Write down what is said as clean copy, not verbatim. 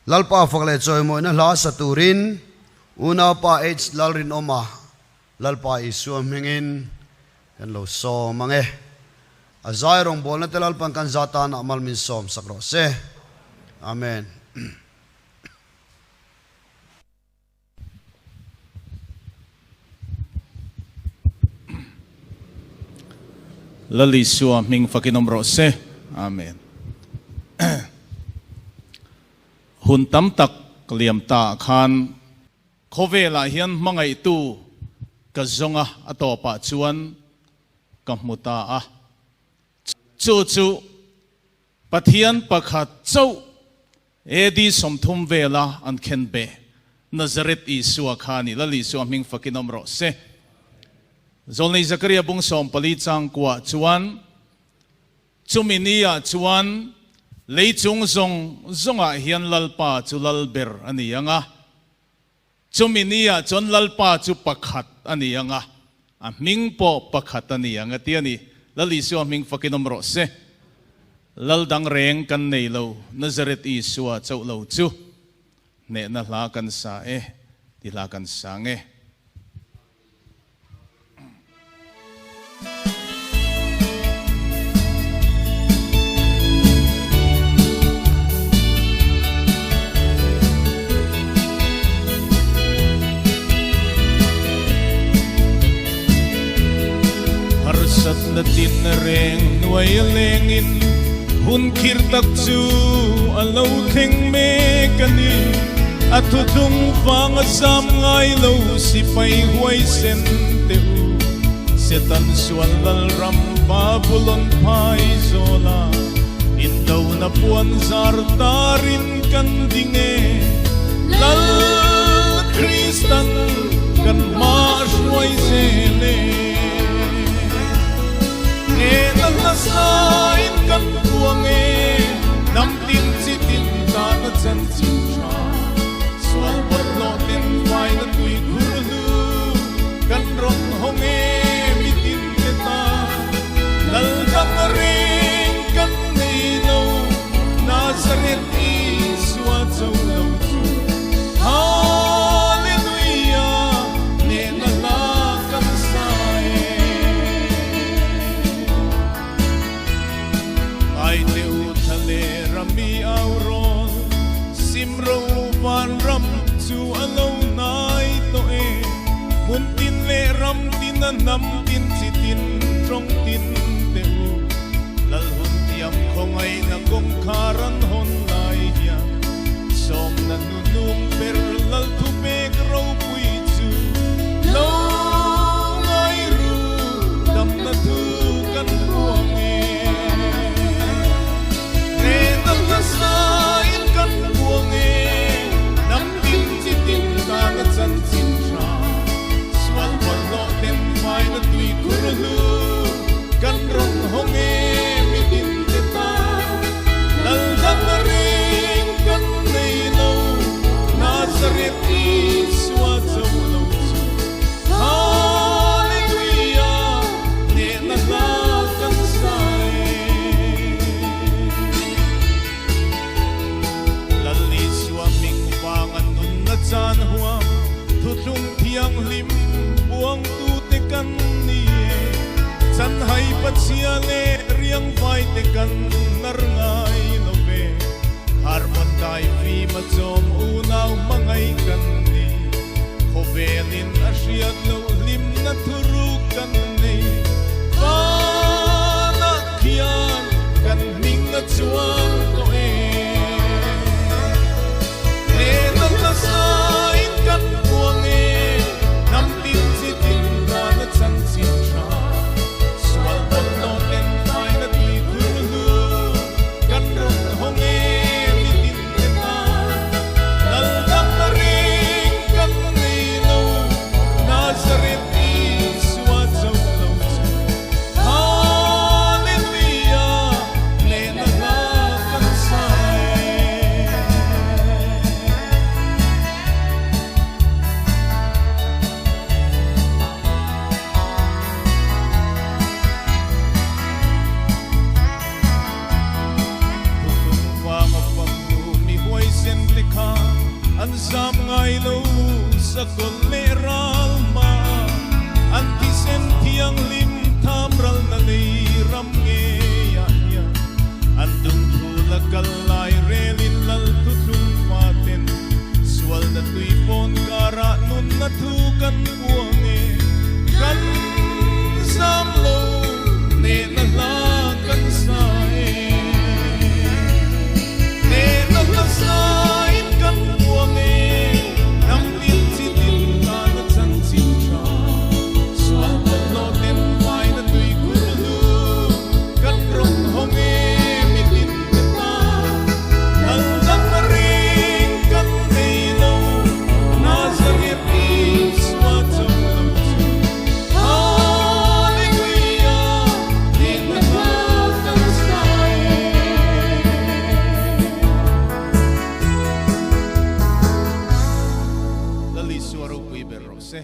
lalpa fakle choi mo na la saturin una pa h lalrin oma lalpa isu mengin kan lo so mange azai rong bol na telal pan kan zata na amal min som sakro se amen. Lali suam ming fakinom rose amen. Hun tam tak liam ta khan khovela hian mangai tu ka zonga atopa chuan kamuta a chu pathian pakhat chau edi somthum vela an khenbe Nazareth Isua khani lali suam ming fakinom rose Zolnei Zakaria bung som pali chang kwa chuan chuminia chuan leichung zonga hian lalpa chu lalber ani anga chuminia chon lalpa chu pakhat ani anga a mingpo pakhat ani anga tiani lali so ming fakinom ro se laldang reng kan nei lo Nazareth Isua chau lo chu ne na la kan sa ti la kan sang Harsat na tinareng nuay alengin hun kirtak chu alaw keng me kani at tutong pangasam ngay lo si pay huay senteu setan sual ram babulon pai zola indaw na puan zartarin kandinge lal kristan kan masway zele nalasain kan buange namtin sitin tanat san sincha sual patlotin fay na tuy guru kan rong honge mitin kita laldang ring kan nilo Nazareth Isua chau chu hallelujah ne nalakan sae ay teu thale rami auron simro van ram chu alo nai to muntin le ram tin nam tin sitin trong tin teu lal hun tiam khong ai na gong kharan hon lai ya som na nunung per lal thu pe ro pui chu lo ngai ru dam na thu kan ruang nasain kan buange namtin sitin tanat san sincha swal walo ten fay na tuy kurulu kan rong honge mitin kita laldang ring kan nilo Nazareth Isua chau lo chu hallelujah ne nalakan sae chan huam thutlung thiang lim buang tu te kan ni chan hai pachia le riang vai te kan nar ngai lo ve harmon dai vi ma chom u nau mangai kan ni khovelin asiat lo lim na thuru kan nei va na khian kan ning na chuang to nasain kan buange namtin sitin tanat san sincha swal patlo ten fay na tuy guru kan rong honge mitin kita sam ngai lo sa kol le ral ma an ti sen thiang lim tham ral na nei ram nge ya ya an dung thu la kal lai relin lal tu tlung ma ten swal na tui pon kara nun na thu kan buang e kan sam lo ne na la kan sa e ne na la sa in kan buang e nam tin si tin ka na chan sin cha swal na lo ten mai na tui kuru kan rong hong e mi tin ta al dak na ring kan nei lo na sa ge pi swa chom lo chu hallelujah ne na la kan sa e Lali suaro kui berose